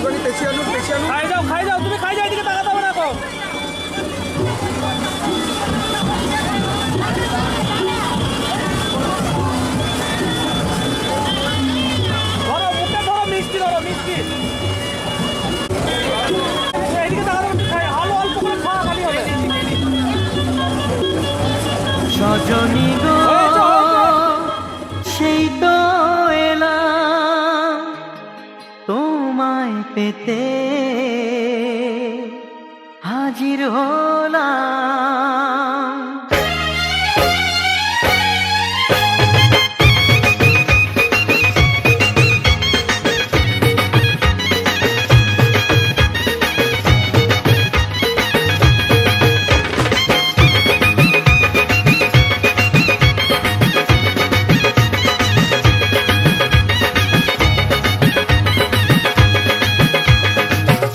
খাই যাও তুমি খাই যাও, এদিকে তাকাতে হবে না এখন। ধরো মুখে ধরো, মিষ্টি ধরো, মিষ্টি এদিকে তাকাতে হবে, খাই আলো অল্প করে খাওয়া খালি হবে। সজনী গো সেই তো এলাম তোমায় পেতে, হাজির হলাম।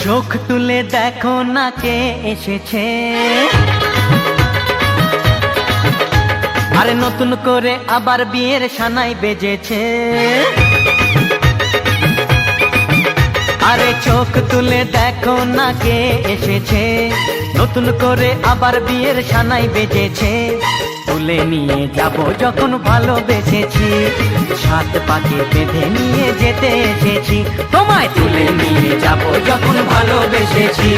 চোখ তুলে দেখো না কে এসেছে, আরে নতুন করে আবার বিয়ের সানাই বেজেছে। আরে চোখ তুলে দেখো না কে এসেছে, নতুন করে আবার বিয়ের সানাই বেজেছে। তুলে নিয়ে যাব যখন ভালোবেসেছি, সাত পাকে বেঁধে নিয়ে যেতে এসেছি। তোমায় তুলে নিয়ে যাব যখন ভালোবেসেছি,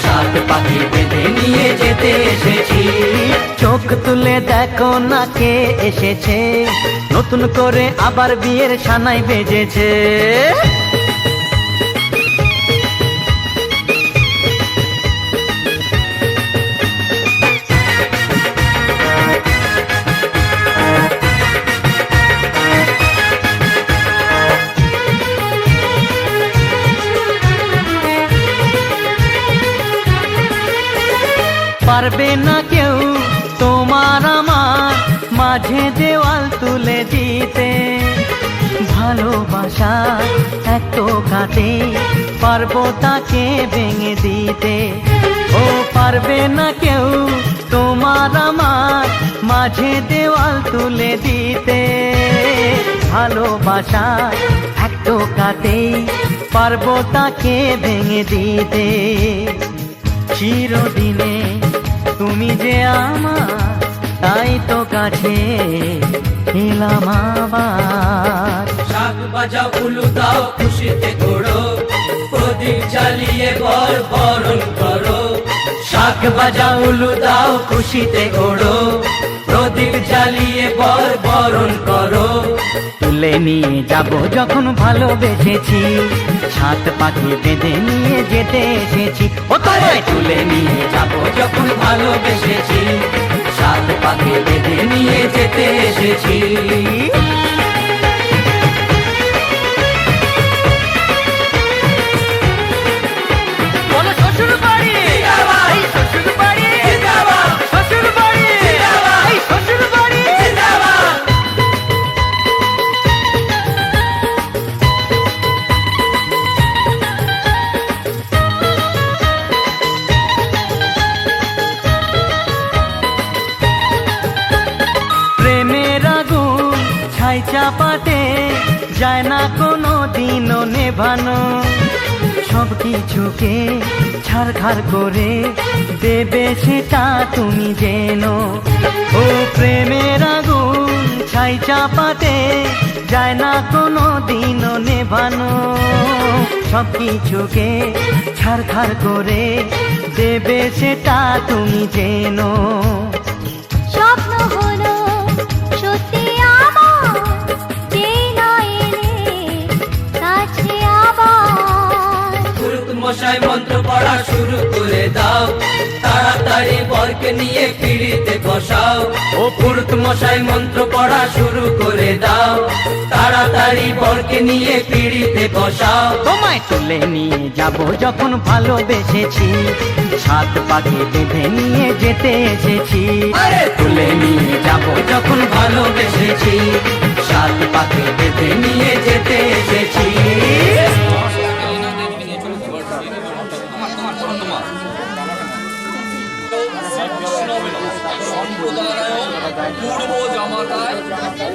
সাত পাকে বেঁধে নিয়ে যেতে এসেছি। চোখ তুলে দেখো না কে এসেছে, নতুন করে আবার বিয়ের সানাই বেজেছে। পারবে না কেউ তোমার আমার মাঝে দেওয়াল তুলে দিতে, ভালোবাসা এত কাটে পারবো তাকে ভেঙে দিতে। ও পারবে না কেউ তোমার আমার মাঝে দেওয়াল তুলে দিতে, ভালোবাসা এত কাটে পারবো তাকে ভেঙে দিতে। চিরদিনে তুমি যে আমার, তাই তো কাছে এলাম আবার। শাক বাজাও উলু দাও খুশিতে ঘোড়ো, প্রদীপ জ্বালিয়ে বর বরণ করো। শাক বাজাও উলু দাও খুশিতে ঘোড়ো, প্রদীপ জ্বালিয়ে বর বরণ করো। তুলে নিয়ে যাব যখন ভালোবেসেছি, সাত পাখি বেঁধে নিয়ে যেতে এসেছি। ও তোমায় তুলে নিয়ে যাব যখন ভালোবেসেছি, সাত পাখি বেঁধে নিয়ে যেতে এসেছি। চাপাতে যায় না কোনো দিনও নেভানো, সব কিছুকে ছাড়খাড় করে দেবে সেটা তুমি জেনো। ও প্রেমের আগুন ছাই চাপাতে যায় না কোনো দিনও নেভানো, সব কিছুকে ছাড়খাড় করে দেবে সেটা তুমি জেনো। স্বপ্ন হলো সত্যি মশাই মন্ত্র পড়া শুরু করে দাও, তাড়াতাড়ি বরকে নিয়ে পিড়িতে বসাও। ও পুরুত মশাই মন্ত্র পড়া শুরু করে দাও, তাড়াতাড়ি বরকে নিয়ে পিড়িতে বসাও। তোমায় তুলে নিয়ে যাব যখন ভালোবেসেছি, সাত পাখি বেঁধে নিয়ে যেতে এসেছি। আরে তুলে নিয়ে যাব যখন ভালোবেসেছি, সাত পাখি বেঁধে নিয়ে যেতে এসেছি। সম্প্রদায় পূর্ব জামাতায়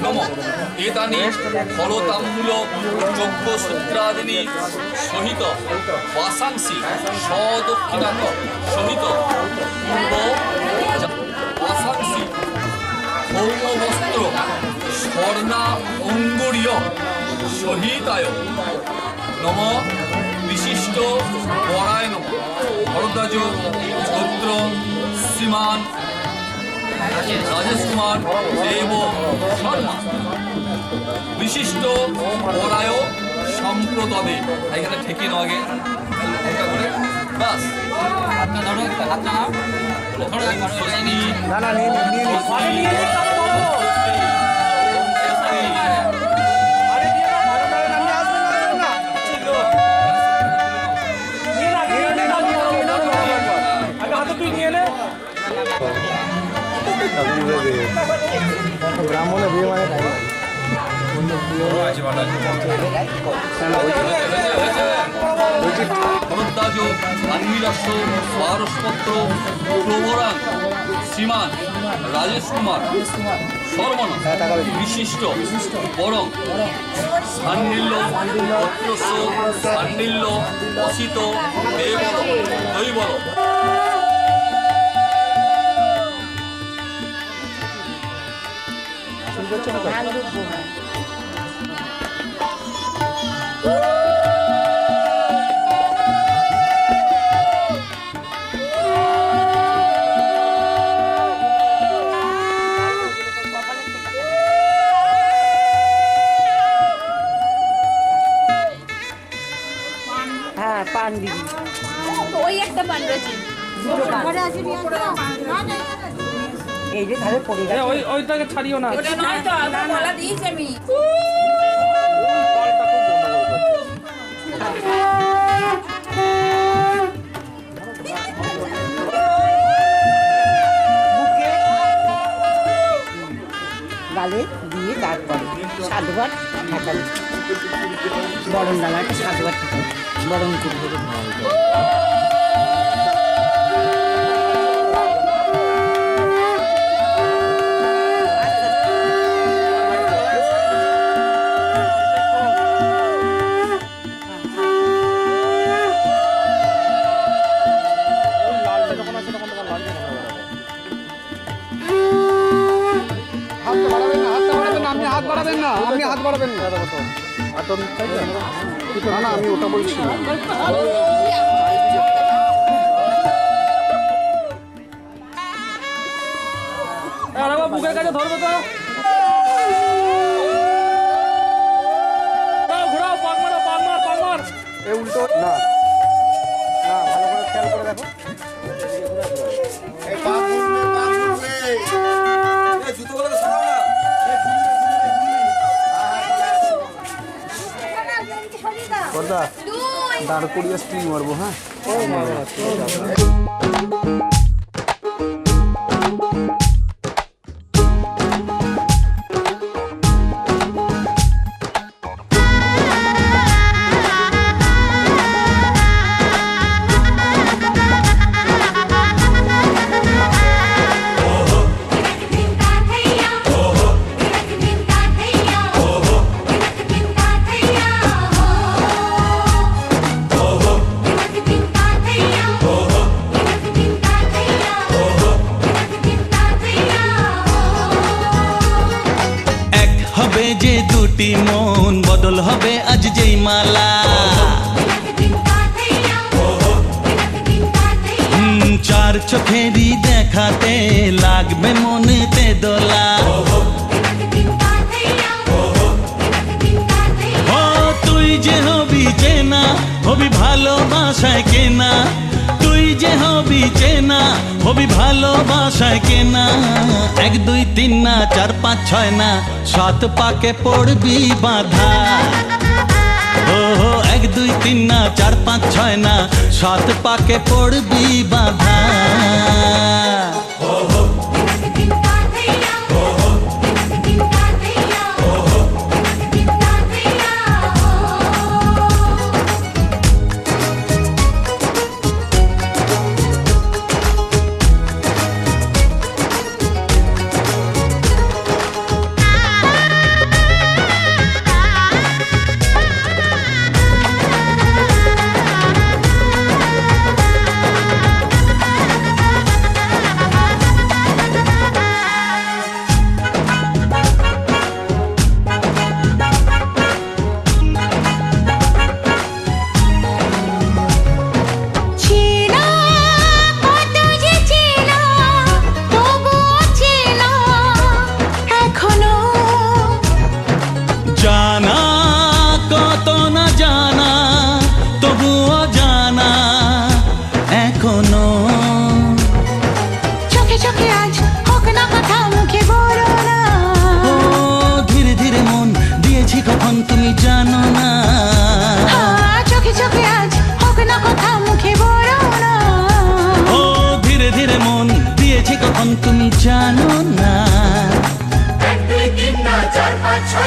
নমঃ। এতানি ফলতাম্বুল যজ্ঞ সূত্রাদিনী সহিত বাসাংসি সদক্ষিণাক সহিত পূর্ব বাসাংসি ভৌমবস্ত্র স্বর্ণা অঙ্গুরীয় সহিতায় নম বিশিষ্ট বরায় নম ভরদ্বাজ গোত্র শ্রীমান রাজেশ কুমার দেব শর্মা বিশিষ্ট বরায় সম্প্রদায়ে এখানে ঠেকে নাও আগে হালকা করে বাস ব্রাহ্মণের বিয়ে মানে ভরদ্বাজ আন্নিরস্য পারস্পত্র প্রভরাং শ্রীমান রাজেশ কুমার শর্মণ বিশিষ্ট বরং সান্নিল্য পত্রস্য সান্নিল্য অসিত দেবল দৈবল হ্যাঁ পান দিবি ওই একটা পান রয়েছে এই যে ধারে পড়ে গেছে ওইটাকে ছাড়িও না ওটা নয় তো আমার বলা দিয়েছি আমি গালে দিয়ে তারপরে সাতবার ঠাকাবে বরণ ডালাটা সাতবার ঠাকাবে বরণ করবে হাত বাড়াবেন না আপনি হাত বাড়াবেন না না আমি ওটা বলছি বুকের কাছে ধরবে তো ঘোরাও পাক মারো পাক মার এই উল্টো না না ভালো করে খেয়াল করে দেখো এই পাক ঘুরবে এই জুতোগুলো সরাও না করদা দাঁড় করিয়ে স্প্রিং মারবো হ্যাঁ যে দুটি মন বদল হবে আজ যেই মালা চার চোখেরই দেখাতে লাগবে মনেতে দোলা ও তুই যে হবি চেনা হবি ভালোবাসায় কেনা তুই যে হবি চেনা হবি ভালোবাসায় কেনা 1 2 3 না 4 5 6 না 7 পাকে পড়বি বাধা ও 1 2 3 না 4 5 6 না 7 পাকে পড়বি বাধা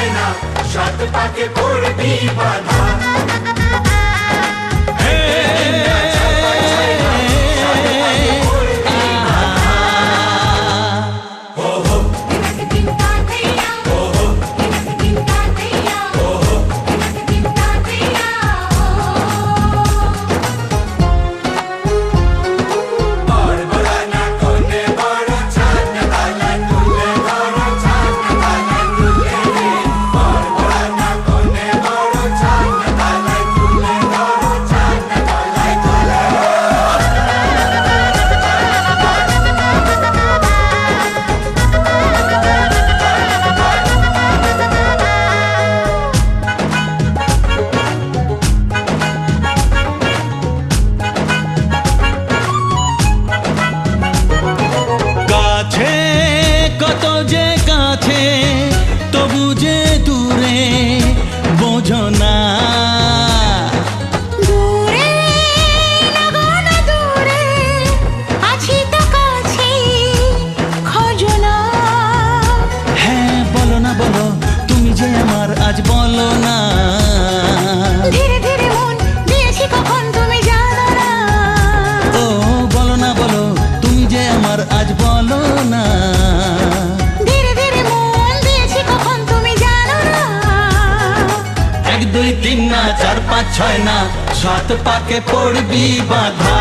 ছয় না সাত পাকে পড়বি বাধা চার পাঁচ ছয় না সাত পাকে পড়বি বাধা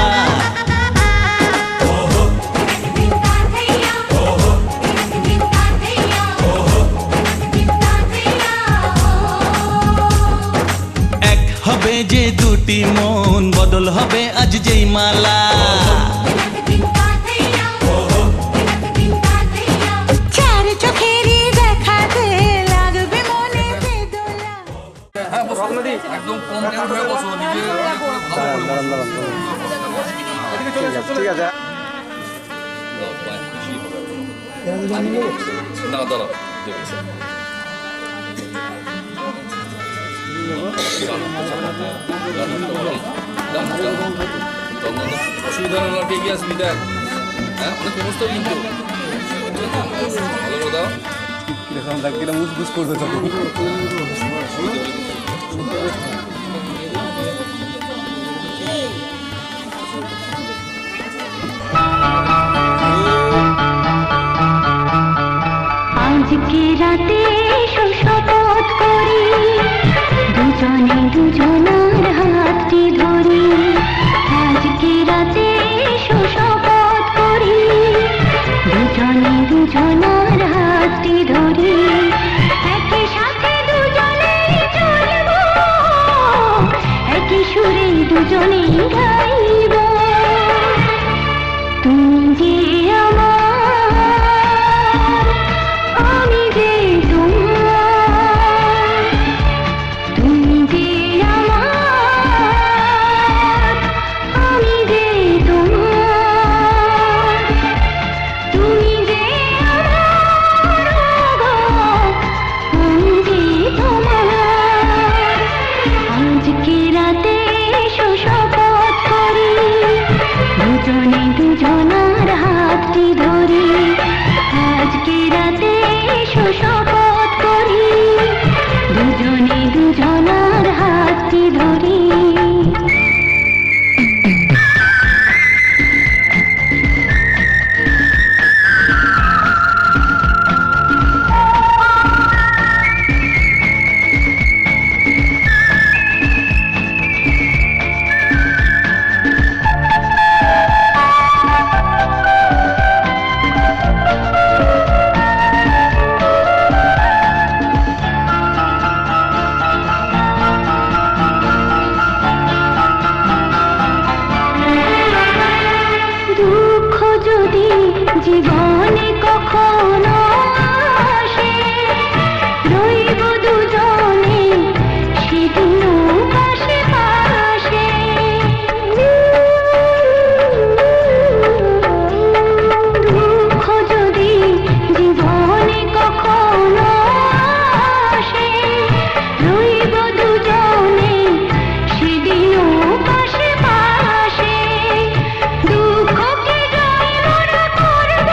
এক হবে যে দুটি মন বদল হবে আজ যেই মালা চার চোখেরই দেখাতে লাগবে মনে বেদনা হ্যাঁ বসো একদম কমপ্লিট হয়ে বসো নিজে অনেক করে ভালো করে বসো। ঠিক আছে দাও, পায়ে খুশি হবে না দাঁড়াও দেবে স্যার। অসুবিধা হলো ঠিকই আসবি দেখ হ্যাঁ অনেক সমস্ত কিন্তু ভালো করে দাও এরকম থাকলে মুসবুস করবে তখন আজকে রাতে শপথ করি দুজনে দুজনার হাতটি ধরি আজকে রাতে শপথ করি দুজনে দুজনার হাতটি ধরি একই সাথে দুজনে চলবো একই সুরে দুজনে গাইব তুমি যে আমার আমি যে তোমার তুমি যে আমার আমি যে তোমার তুমি যে আমার আমি যে তোমার আজকে রাতে শপথ করি দুজনে দুজনার হাতটি ধরি আজকে রাতে শপথ করি দুজনে দুজনার হাতটি ধরি দুঃখ যদি জীবনে কখনো আসে রইব দুজনে সেদিনও পাশে পাশে দুঃখ যদি জীবনে কখনো আসে রইব দুজনে সেদিনও পাশে পাশে দুঃখকে জয় মনে করব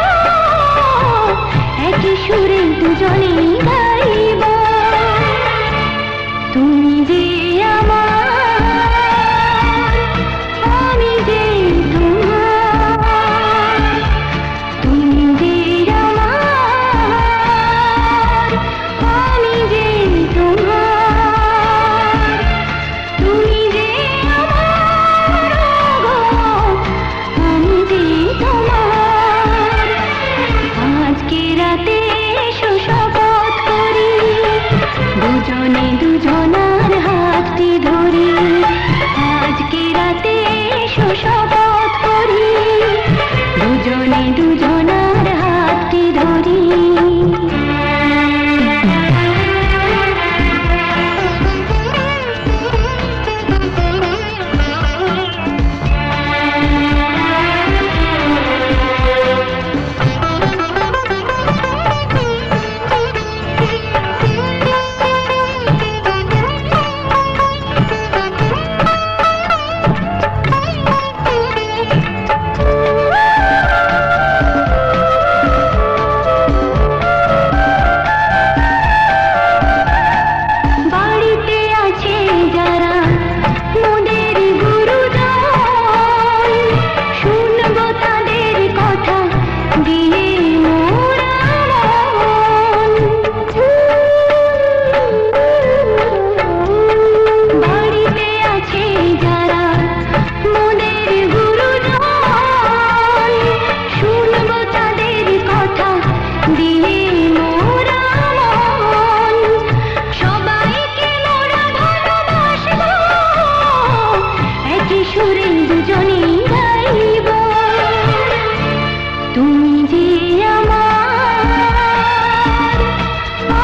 এসো শপথ করি দুজনে দুজনার হাতটি ধরি বাড়িতে আছে যারা মোদের গুরুজন শুনবো তাদের কথা দিয়ে মোরা মন। বাড়িতে আছে যারা মোদের গুরুজন শুনবো তাদের কথা দিয়ে মোরা মন। সবাইকে মোরা ভালোবাসবো একই সুরে দুজনেই গাইব তুমি যে আমার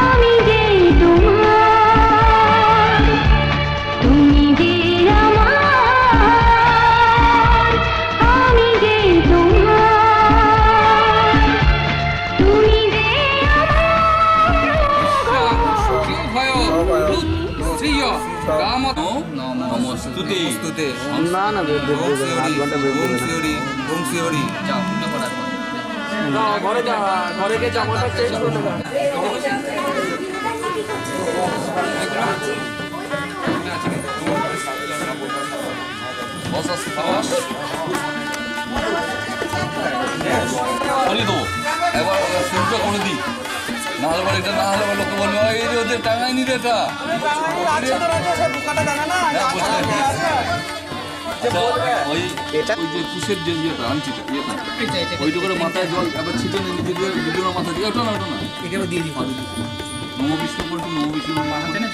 আমি যে তোমার তুমি যে আমার আমি যে তোমার তুমি যে নমস্তুতে না না বেদ বেদ বেদ আধ ঘন্টা বেদ বেদ না। ঘরে যা, ঘরে গিয়ে জামাটা চেঞ্জ করে নেবে। বলি দেবো এবার শুরুটা করে দিই, না হলে বলে এটা, না হলে বলে লোকে বলবে এই যে ওদের টাঙায়নি রে এটা। ওই যে কুশের যে ইয়েটা আনছিটা ওইটা করে মাথায় জল একবার ছিটে নিয়ে দুজনের মাথা দিয়ে ওটা না দিয়ে দিই। নম বিষ্ণু বলছি, নম বিষ্ণু ভাবছেন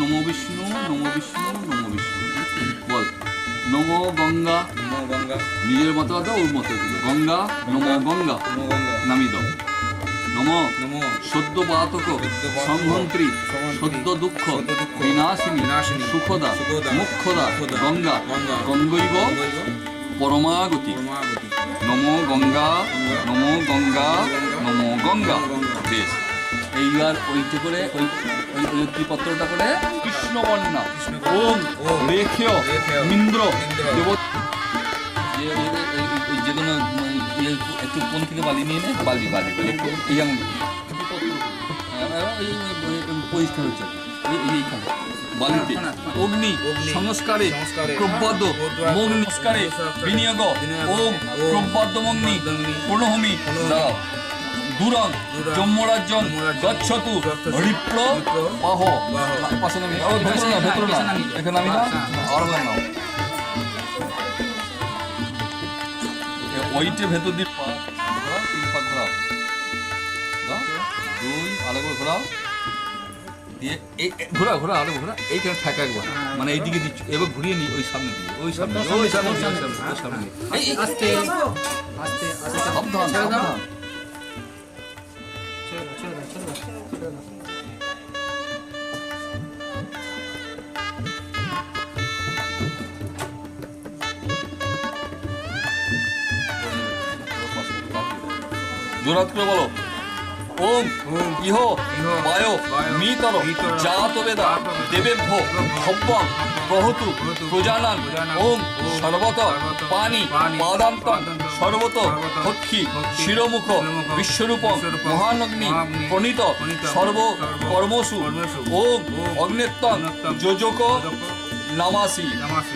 নম বিষ্ণু নম বিষ্ণু নম বিষ্ণু বল। নম গঙ্গা, নিজের মতো আছে ওর মতো গঙ্গা, নম গঙ্গা নামি দাও। নম সদ্য পাতক সংহন্ত্রী সদ্য দুঃখ বিনাশিনী সুখদা মুখ্যদা গঙ্গা গঙ্গৈব পরমাগতি। নম গঙ্গা নম গঙ্গা নম গঙ্গা। বেশ, এইবার ওইটা করে ওই পত্রটা করে কৃষ্ণবর্ণা ওম রেখেয় ইন্দ্র দেব যে কোনো একটু কোন থেকে বালি নিয়ে নে, বালি একটু এই আঙুল পরিষ্কার হচ্ছে এইখানে বালিতে অগ্নি সংস্কারে প্রবাদ্য মগ্নি সংস্কারে বিনিয়োগ ওম প্রবাদ্য মগ্নি পূর্ণভূমি দাঁড়াও দূরং যম্যরাজ্যং গচ্ছতু হরিপ্র পাহ পাশে নামি ভেতরে না এখানে নামি না আর নাও ওইটে ভেতর দিয়ে তিন পাক ঘোরাও, দুই আরেক ঘোরাও দিয়ে এই ঘোরা আরেক ঘোরা এইখানে ঠাকা একবার মানে এইদিকে দিচ্ছ, এবার ঘুরিয়ে নি ওই সামনে দিয়ে ওই সামনে আস্তে সাবধান সাবধান। জোরাত করে বলো ওম ইহ বায়ো মিতর জাত বেদা দেবেভ্য ভব্যং প্রহতু প্রজানান ওম সর্বত পানি পাদান্তং সর্বত পক্ষী শিরোমুখ বিশ্বরূপং মহানগ্নি প্রণীত সর্ব কর্মসু ওম অগ্নেত্তং যোজক নামাসি।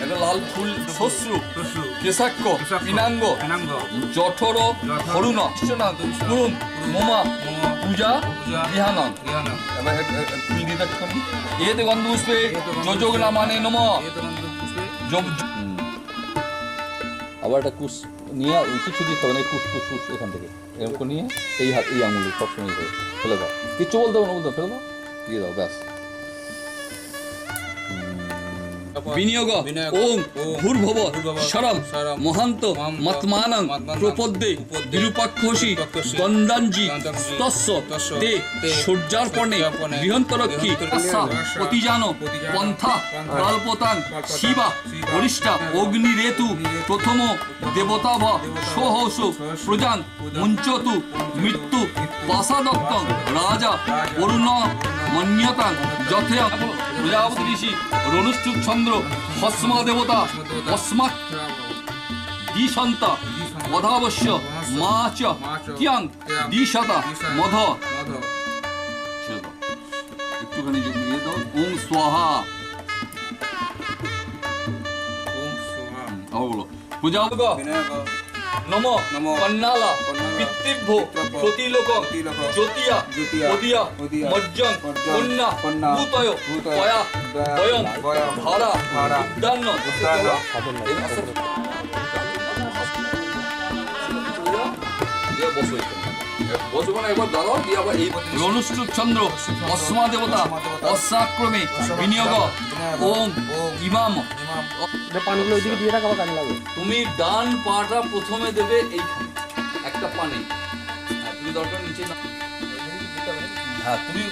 এটা লাল ফুল শ্বশ্রু কেশাক্ষ পিনাঙ্গ জঠর হরুণ কুরুম মোমা পূজা বিহানং। এবার ফুল দিয়ে দেখুন এতে গন্ধ পুষ্পে যোজক নামানে নম। আবার একটা কুশ নিয়ে কিছু দিতে হবে না, কুশ কুশ কুশ এখান থেকে এরকম নিয়ে এই হাত এই আঙুলে সবসময় ফেলে দাও, কিচ্ছু বলতে হবে না, বলতে ফেলে দাও দিয়ে দাও ব্যাস। বিনিয়োগ ওম ভূর্ভুব স্বরম মহান্ত মতমানং প্রপদ্যে বিরূপাক্ষসি গন্ধাঞ্জি তস্য তে সূর্যার্পণে বৃহন্তরক্ষী প্রতিজান পন্থা কল্পতাং শিবা বরিষ্ঠা অগ্নিরেতু প্রথম দেবতাভ সোহস প্রজাং মুঞ্চতু মৃত্যু পাশাদত্তং রাজা অরুণ মন্যতাং যথেয়া প্রজাপতি ঋষি রনুষ্ঠুর চন্দ্র হস্মা দেবতা অস্মাৎ দ্বিসন্তা বধাবশ্য মা চ কিয়াং দ্বিশতা মধ একটুখানি নিয়ে দাও ওম স্বাহা বলো পূজা নম কন্নালা পিতৃভ্য প্রতিলোক জ্যোতিয়া ওদিয়া মজ্জং কন্যা ভূতয় পয়া বয়ং ধারা উদ্যান্ন রনুষ্ঠুর চন্দ্র অস্মা দেবতা অশ্বাক্রমে বিনিয়োগ ওম ইমাম পানগুলো ওইদিকে দিয়ে রাখা কাজে লাগবে। তুমি ডান পাটা প্রথমে দেবে এইখানে একটা পানে। তুমি দরকার নিচে না, হ্যাঁ তুমি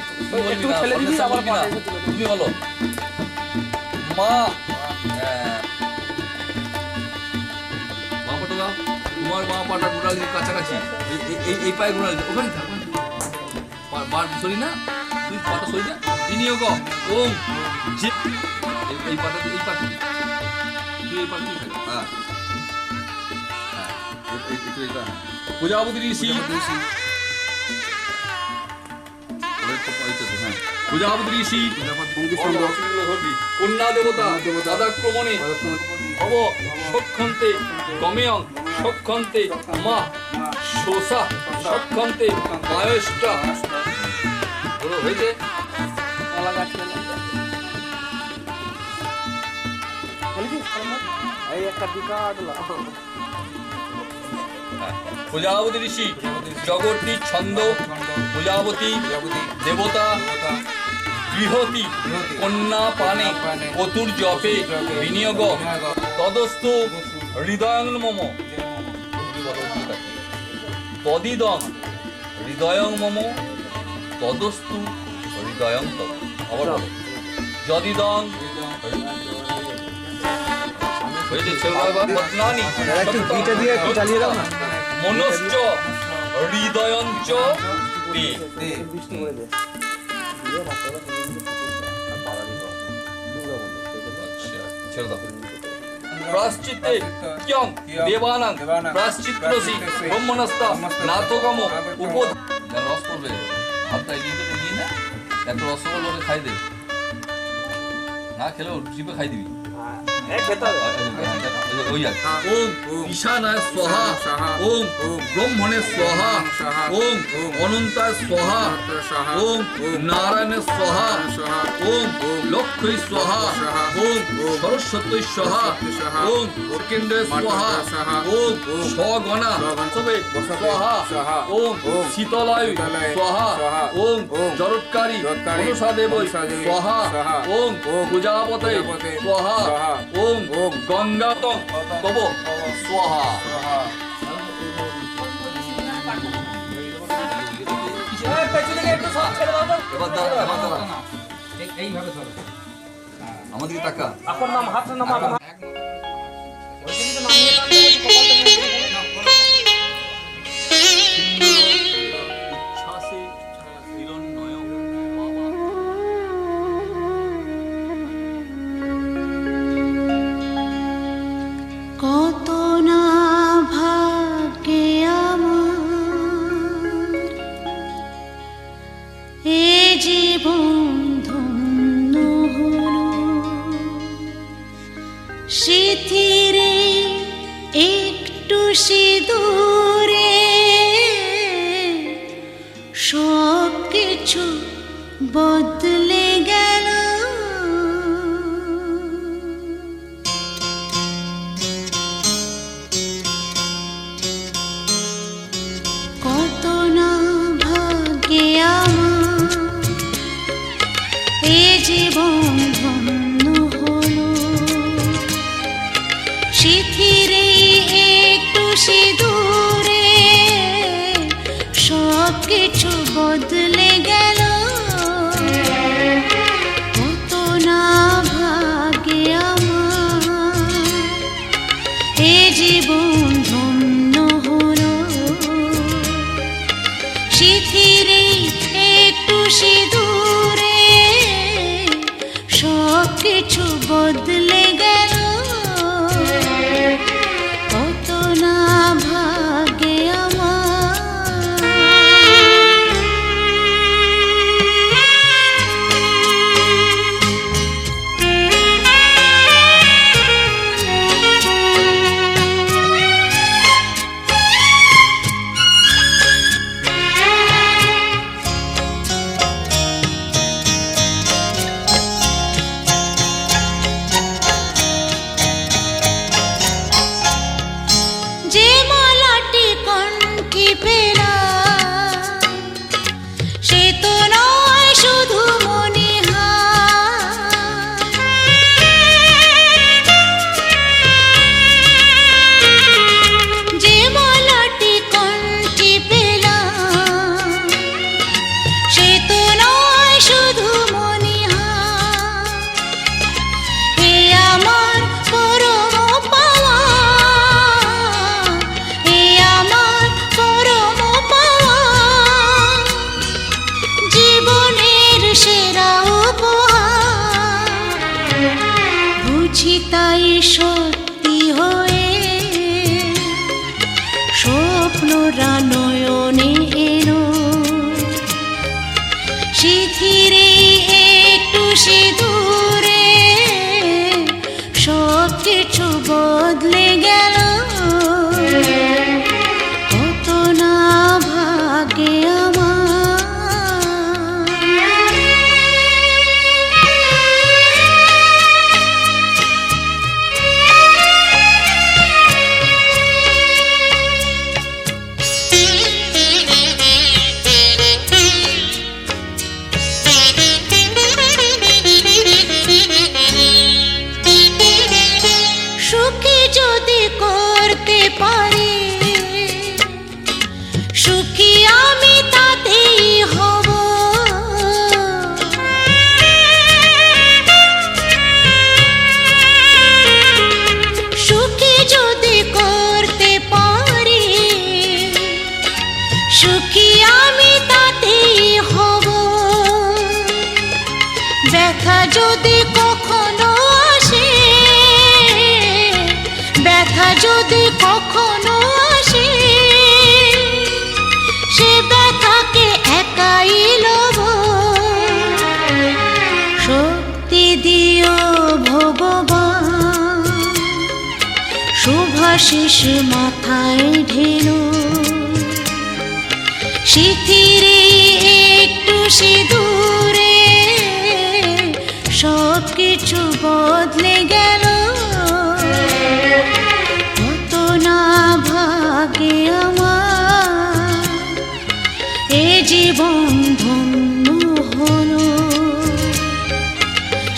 একটু ঠেলে দিবি, আবার পাটা এসে তুলে দিবি। তুমি বলো মা মা পাটা দাও, তোমার মা পাটা গোড়ালি কাছাকাছি, এই পায়ে গোড়ালি ওখানে থাক, সরি না, তুই পাটা সরি না। বিনিয়োগ ওম যে এই পাটা তুই এই পাটা প্রজাপতি ঋষি প্রজাপতি ঋষি কন্যা দেবতা দাদাক্রমণে ভব সক্ষন্তে গমেয়ং সক্ষন্তে মা শোষা সক্ষন্তে মায়ষ্টা হয়েছে। প্রজাপতি ঋষি জগৎটি ছন্দ প্রজাপতি দেবতা বৃহতি কন্যা পানে কতুর জপে বিনিয়োগ তদস্তু হৃদয়ং মম তদিদং হৃদয়ং মম তদস্তু হৃদয়ং তব আবার বলো যদিদং মনশ্চ হৃদয়ঞ্চ প্রাশ্চিত্তে কিয়ং দেবানাং প্রাশ্চিত্রসি ব্রহ্মণস্তা নাথকম উপ রস করবে হাতটা এগিয়ে না, একটা রসগোল্লা খাই দে, না খেলেও জিভে খাই দিবি। ওম ঈশানায় স্বাহা ওম ব্রহ্মণে স্বাহা ওম অনন্তায় স্বাহা ওম নারায়ণে স্বাহা ওম লক্ষ্মী স্বাহা ওম সরস্বতী স্বাহা ওম কেন্দ্রে স্বাহা ওম স্বগণা সবে স্বাহা ওম শীতলায়ু স্বাহা ওম জরৎকারী মনসা দেবৈ স্বাহা ওম প্রজাপতে স্বাহা ওম গঙ্গাতং তব স্বাহা। আমাদের টাকা আপনার নাম হাত নাম কত না ভাগ্যে আমার এ জীবন ধন্য হলো, সিথিরে একটু সিঁদুরে সব কিছু বদলে গেল। কত না ভাগ্যে আমার এ জীবন ধন্য হলো, শিথিরে একটু সিঁদুরে সব কিছু বদলে গেল। কত না ভাগ্যে আমার এ জীবন ধন্য হলো। শিথিরে একটু সিঁদুরে সব কিছু বদলে গেল। কত না ভাগ্যে যে মালাটি কণ্ঠে পেলাম সে তো নয় শুধু মনে যে মালাটি কণ্ঠে পেলাম সে তো নয় শুধু মনে এ আমার পরম পাওয়া। এ আমার পরম পাওয়া জীবনের সেরা উপহার। বুঝি তাই সত্যি হয়ে স্বপ্নরা নয়নে এলো। শিথিরে একটু সিঁদুরে সব কিছু বদলে গেল। কত না ভাগ্যে আমার। সুখী যদি করতে পারি সুখী আমি তাতেই হব। সুখী যদি করতে পারি সুখী আমি তাতেই হব। ব্যথা যদি কখনো আসে ব্যথা যদি কখনো আসে সে ব্যথাকে একাই লব। শক্তি দিও ভগবান শুভাশিস মাথায় ঢেলো। শিথিরে একটু সিঁদুরে সব কিছু বদলে গেল। কত না ভাগ্যে আমার এ জীবন ধন্য হলো।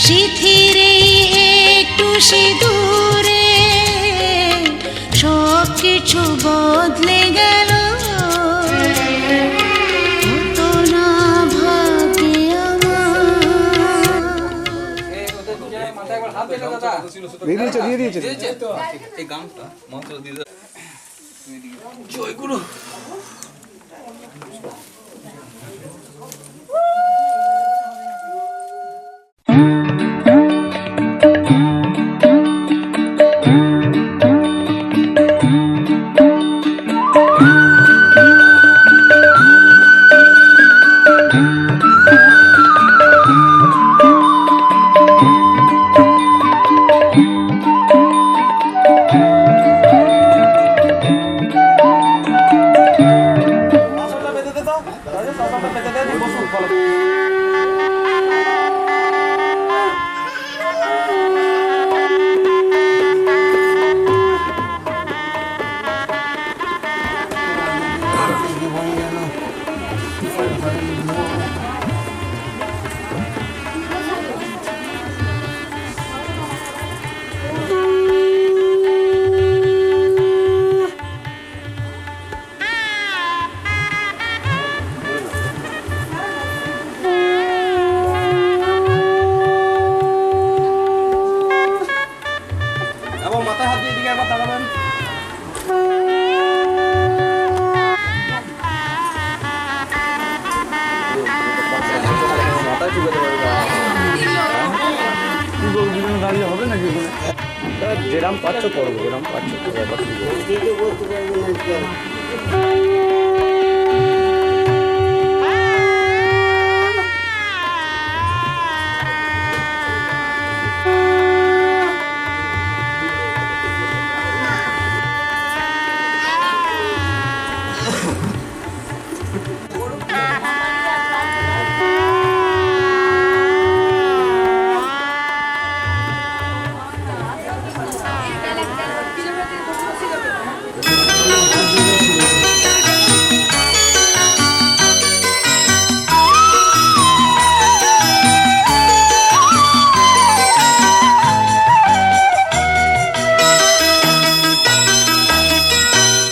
শিথিরে একটু সিঁদুরে সব কিছু বদলে গেল। কত না ভাগ্যে আমার। দিয়ে দিয়েছে এই গানটা মন্ত্র দিয়ে জয় গুরু। যেরাম পাচ্ছ করবো, যেরাম পাচ্ছ ব্যাপার কি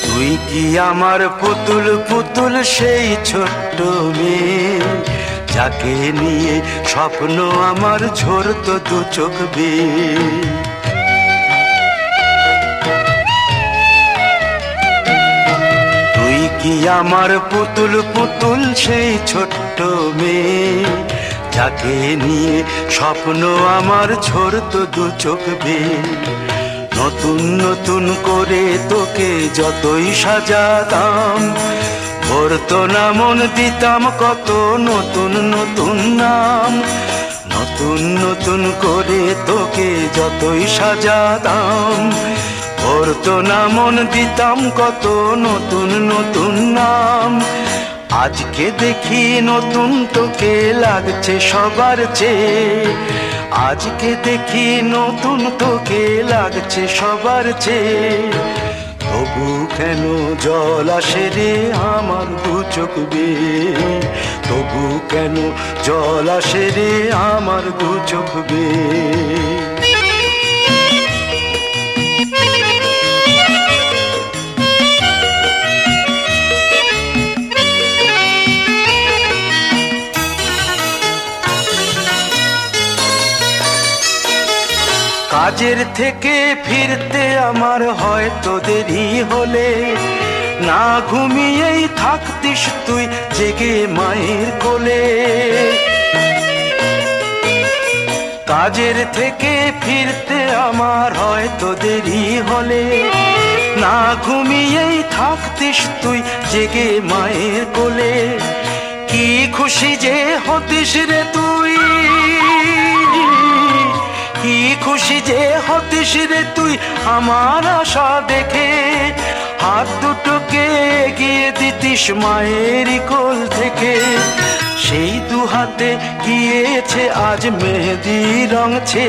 তুই কি আমার পুতুল পুতুল সেই ছোট্ট মেয়ে, যাকে নিয়ে স্বপ্ন আমার ঝরতো দু চোখ বেয়ে। তুই কি আমার পুতুল পুতুল সেই ছোট্ট মেয়ে, যাকে নিয়ে স্বপ্ন আমার ঝরতো দু চোখ বেয়ে। নতুন নতুন করে তোকে যতই সাজাতাম, ভরতো না মন দিতাম কত নতুন নতুন নাম। নতুন নতুন করে তোকে যতই সাজাতাম, ভরতো না মন দিতাম কত নতুন নতুন নাম। আজকে দেখি নতুন তোকে লাগছে সবার চেয়ে, আজকে দেখি নতুন তোকে লাগছে সবার চেয়ে। তবু কেন জল আসে রে আমার দু চোখ বেয়ে, তবু কেন জল আসে রে আমার দু চোখ বেয়ে। কাজের থেকে ফিরতে আমার হয়তো দেরি হলে, না ঘুমিয়েই থাকতিস তুই জেগে মায়ের কোলে। কাজের থেকে ফিরতে আমার হয়তো দেরি হলে, না ঘুমিয়েই থাকতিস তুই জেগে মায়ের কোলে। কি খুশি যে হতিস রে তুই, কি খুশি যে হতিস রে তুই আমার আশা দেখে। হাত দুটোকে এগিয়ে দিতিস মায়ের কোল থেকে, সেই দু হাতে গিয়েছে আজ মেহেদি রঙছে।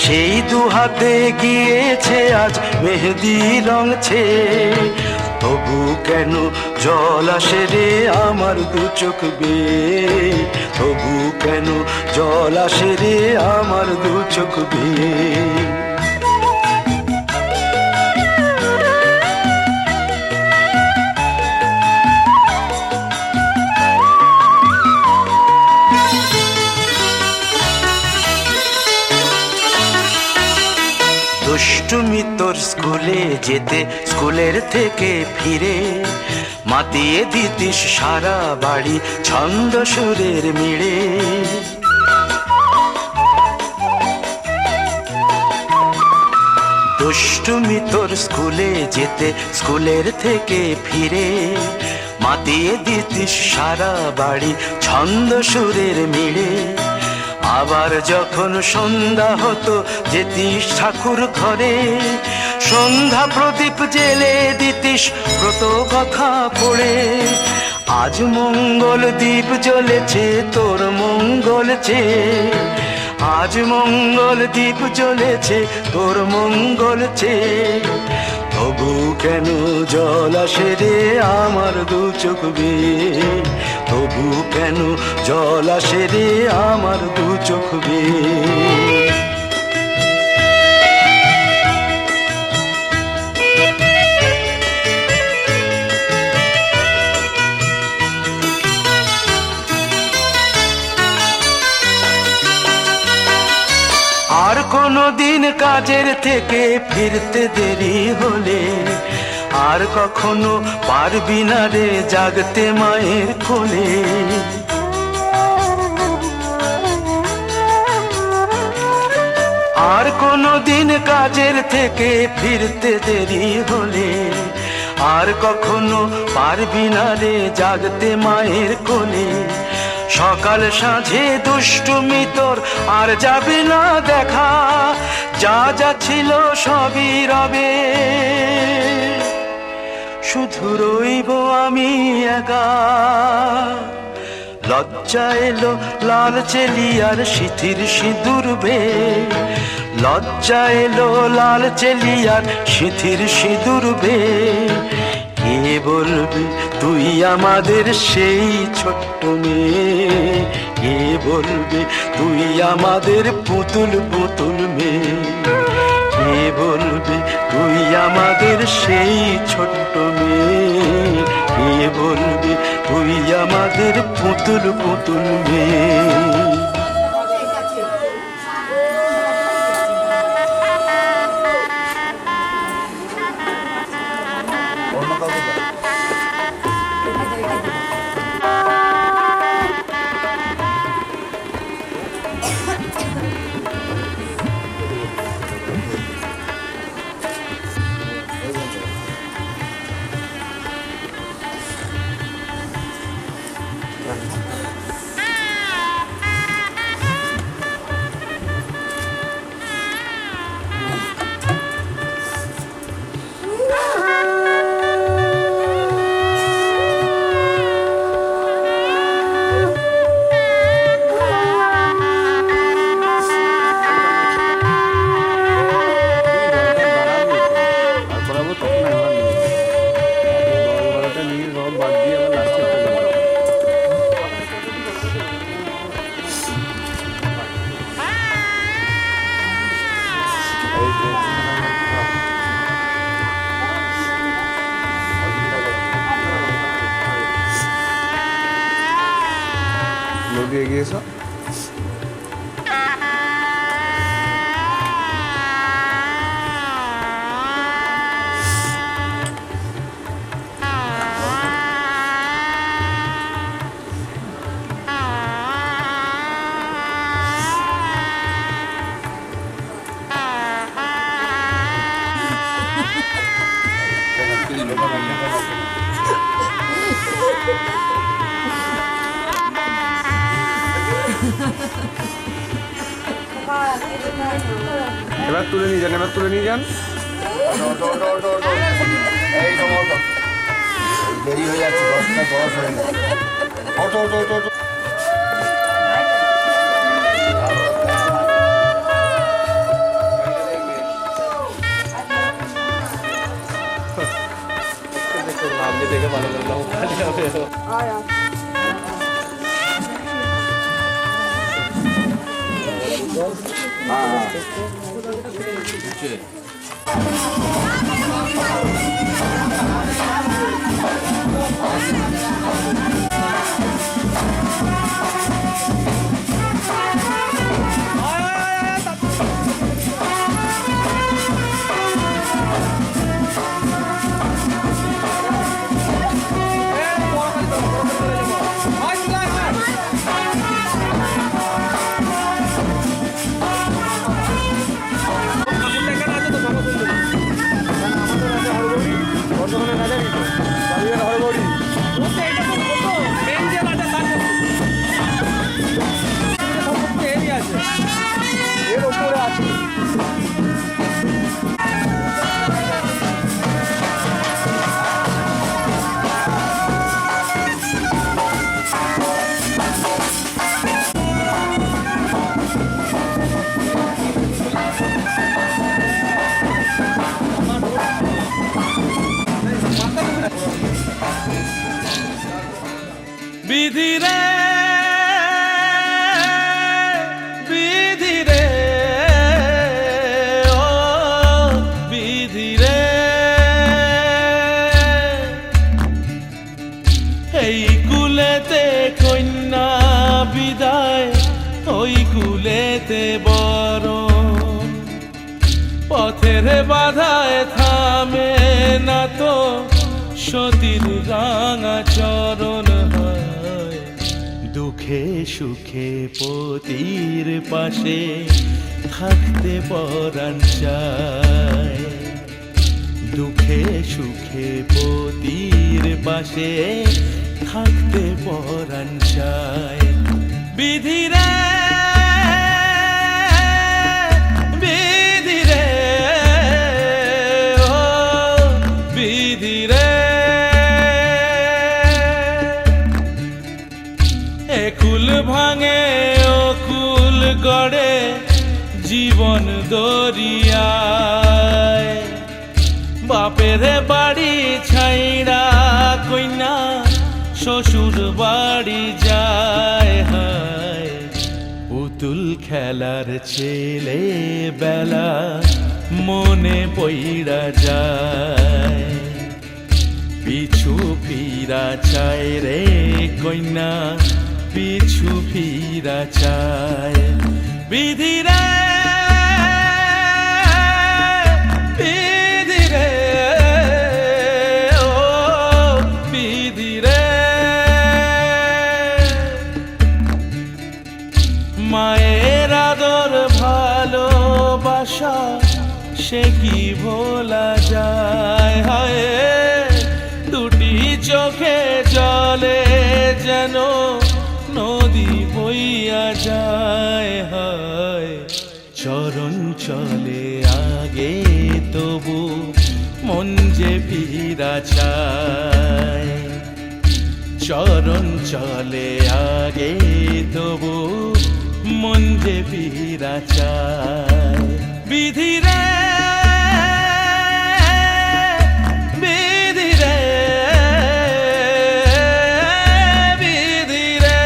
সেই দু হাতে গিয়েছে আজ মেহেদি রঙছে। তবু কেন জল আসে রে আমার দু চোখ বেয়ে, তবু কেন জল আসে রে আমার দু চোখ বেয়ে। দুষ্টুমি তোর স্কুলে যেতে, স্কুলের থেকে ফিরে মাতিয়ে দিতিস সারা বাড়ি ছন্দ সুরের মিড়ে। দুষ্টুমি তোর স্কুলে যেতে, স্কুলের থেকে ফিরে মাতিয়ে দিতিস সারা বাড়ি ছন্দ সুরের মিড়ে। আবার যখন সন্ধ্যা হতো যেতিস ঠাকুর ঘরে, সন্ধ্যা প্রদীপ জেলে দিতিস ব্রত কথা পড়ে। আজ মঙ্গল দ্বীপ জ্বলেছে তোর মঙ্গল চেয়ে, আজ মঙ্গল দ্বীপ জ্বলেছে তোর মঙ্গল চেয়ে। তবু কেন জল আসে রে আমার দু চোখ বেয়ে, তবু কেন জল আসে রে আমার দু চোখ বেয়ে। আর কোনো দিন কাজের থেকে ফিরতে দেরি হলে, আর কখনো পারবি না রে জাগতে মায়ের কোলে। আর কোনো দিন কাজের থেকে ফিরতে দেরি হলে আর কখনো পারবি না রে জাগতে মায়ের কোলে। সকাল সাঁঝে দুষ্টুমি তোর আর যাবে না দেখা, যা যা ছিল সবই রবে, শুধু রইব আমি একা। লজ্জা এলো লাল চেলিয়ার সিথির সিঁদুর বে, লজ্জা এলো লাল চেলিয়ার সিথির সিঁদুর বে। কে বলবে তুই আমাদের সেই ছোট্ট মেয়ে, কে বলবে তুই আমাদের পুতুল পুতুল মেয়ে, কে বলবে তুই আমাদের সেই ছোট্ট মেয়ে, কে বলবে তুই আমাদের পুতুল পুতুল মেয়ে। নদী এগিয়ে এসো। এবার তুলে নিয়ে যান, এবার তুলে নিয়ে যান। দেরি হয়ে যাচ্ছে, 10টা 10 হয়ে গেছে। অটো অটো অটো অটো দেখে ভালো লাগলো। বিধি রে বিধি রে ও বিধি রে, এই কুলেতে কন্যা বিদায়, ওই কুলেতে বড় পথের বাধায় থামে না তো সতীর রাঙা চরণ হয় দুঃখে দুঃখে সুখে পতির পাশে থাকতে পরাণ চায়, দুঃখে সুখে পতির পাশে থাকতে পরাণ চায়। বিধিরে বিধিরে ও বিধিরে, একুল ভাঙে অকুল গড়ে জীবন দরিয়ায়, বাপের বাড়ি ছাইড়া কইনা শ্বশুর বাড়ি যায়, হায় পুতুল খেলার ছেলে বেলা মনে পইড়া যায়, পিছু ফিরা চায় রে কইনা পিছু ফিরা চায়। বিধিরে বিধিরে ও বিধিরে, মায়ের আদর ভালোবাসা সে কি ভোলা যায়, হায় দুটি চোখে জলে যেন নদী বইয়া যায়, হায় চরণ চলে আগে তবু মন যে ফিরা চায়, চরণ চলে আগে তবু মন যে ফিরা চায়। বিধিরে বিধিরে বিধিরে,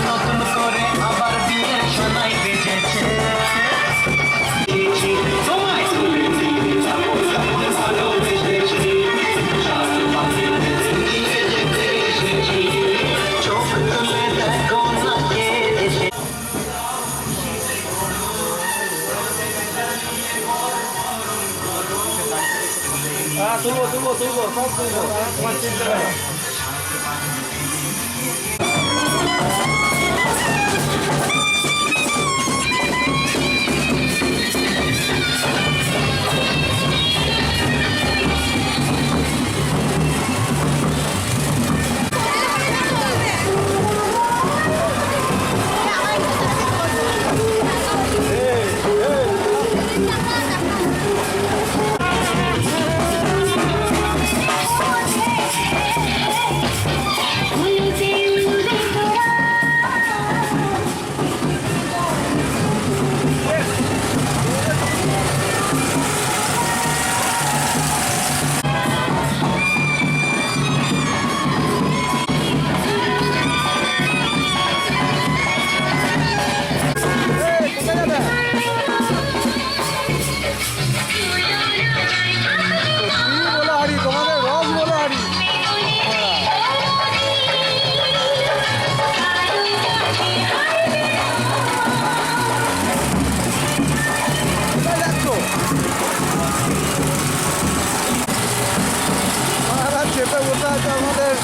নতুন করে আবার বিয়ের সানাই বেজেছে। চোখ তুলে দেখো না কে এসে, তুলবো তুলবো তুলবো সব তুলবো, তোমার চিন্তা নেই। চেপে বসে আছে আমাদের।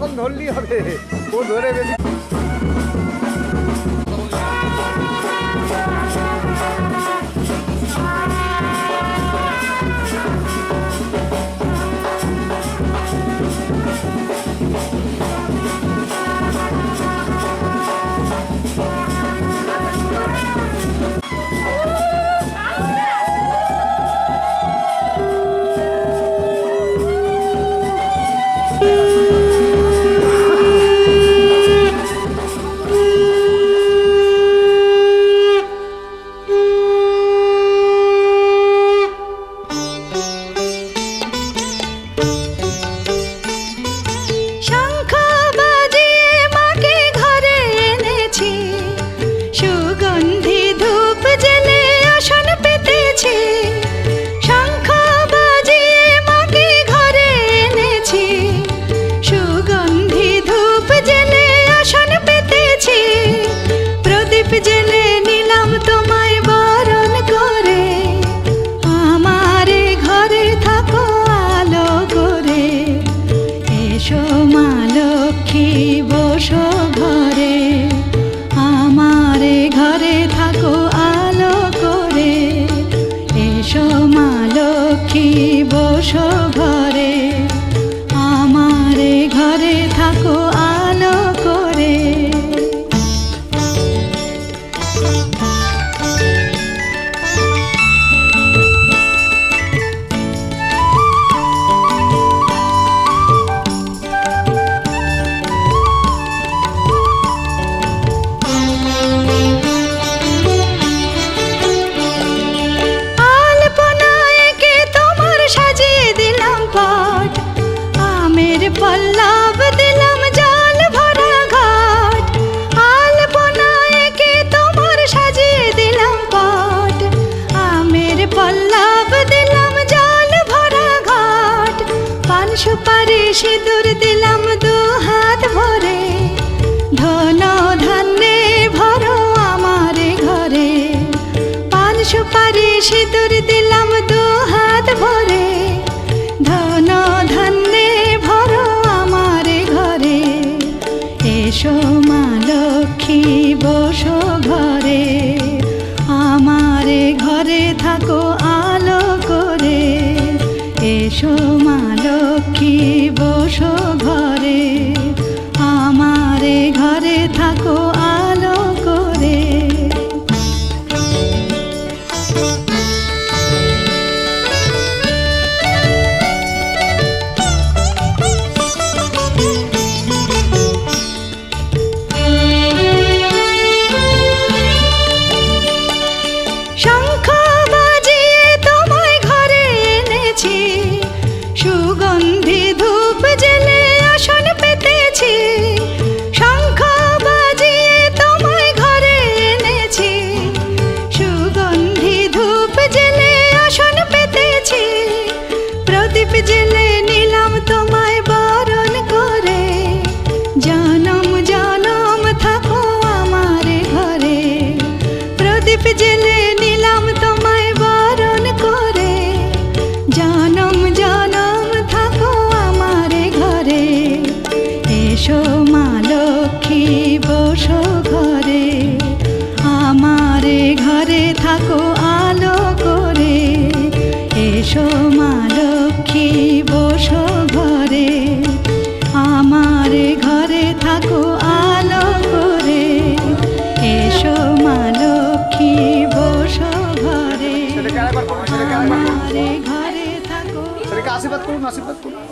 তখন ধরলেই হবে, ও ধরে বেশি। শঙ্খ বাজিয়ে মাকে ঘরে এনেছি, সুগন্ধি ধূপ জেলে আসন পেতেছি। শঙ্খ বাজিয়ে মাকে ঘরে এনেছি, সুগন্ধি ধূপ জেলে আসন পেতেছি। প্রদীপ জেলে নিলাম তোমায় বরণ করে, আমারে ঘরে থাকো আলো করে। এসো মা লক্ষ্মী বসো ঘরে, আমারে ঘরে থাকো আলো করে। এসো মা লক্ষ্মী বসো ঘরে, আমারে ঘরে থাকো আলো করে। আলপনায় এঁকে তোমার সাজিয়ে দিলাম পট, আমের পল্লব দিলাম জল ভরা ঘাট। আলপনায় এঁকে তোমার সাজিয়ে দিলাম পট, আমের পল্লব দিলাম জল ভরা ঘাট। পান সুপারি সিঁদুর দিলাম দু হাত ভরে, ধন ধান্যে ভরো আমারে ঘরে। পান সুপারি সিঁদুর দিলাম দু হাত ভরে, ধন ধান্যে ভরো আমারে ঘরে। এসো মা লক্ষ্মী বসো ঘরে, আমারে ঘরে থাকো আলো করে। এসো মা লক্ষ্মী বসো ঘরে, আমারে ঘরে থাকো আলো করে। শঙ্খ বাজিয়ে তোমায় ঘরে এনেছি, সুগন্ধি ধূপ জেলে আসন পেতেছি। শঙ্খ বাজিয়ে তোমায় ঘরে এনেছি, সুগন্ধি ধূপ জেলে আসন পেতেছি। প্রদীপ জেলে নিলাম তোমায় বরণ করে, জনম জনম থাকো আমারে ঘরে। প্রদীপ জেলে নিলাম তোমায় বরণ করে, জনম জনম থাকো আমারে ঘরে। এসো মা লক্ষ্মী বসো ঘরে, আমারে ঘরে থাকো আলো করে। এসো মা লক্ষ্মী বসো ঘরে, আমারে ঘরে থাকো আলো করে। এসো মা লক্ষ্মী বসো ঘরে, ছেলেকে আরেকবার করুন, ছেলেকে আরেকবার করুন, আমারে ঘরে থাকো। ছেলেকে আশীর্বাদ করুন, আশীর্বাদ করুন।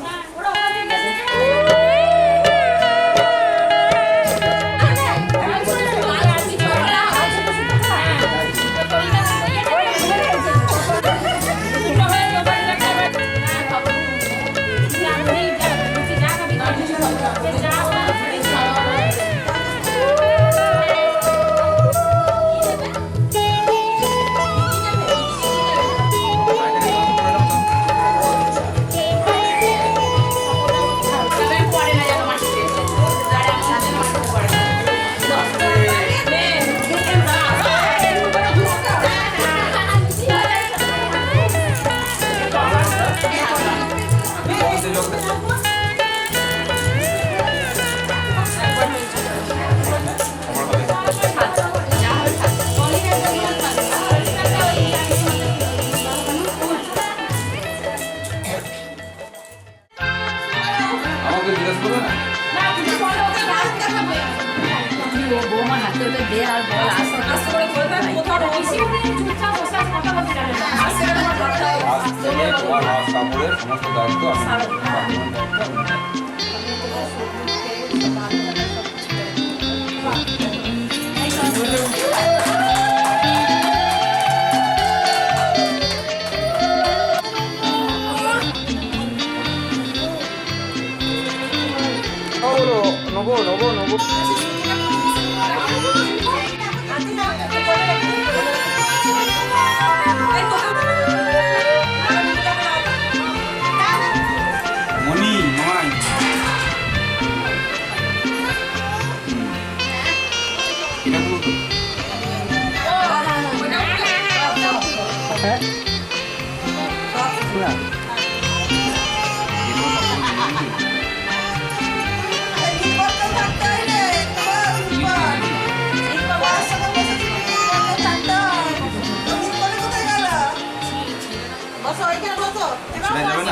তুই ওটা দে আর বল আস্তে আস্তে করে বলবে কোথাও বেশি চুপচাপ বসে আছে, কথা বলতে জানে না আস্তে করে কথা আজ থেকে তোমার হাত কাপড়ের সমস্ত দায়িত্ব আমি বলো নবো নবো নবো মনি মাই এটা বলো তো হ্যাঁ না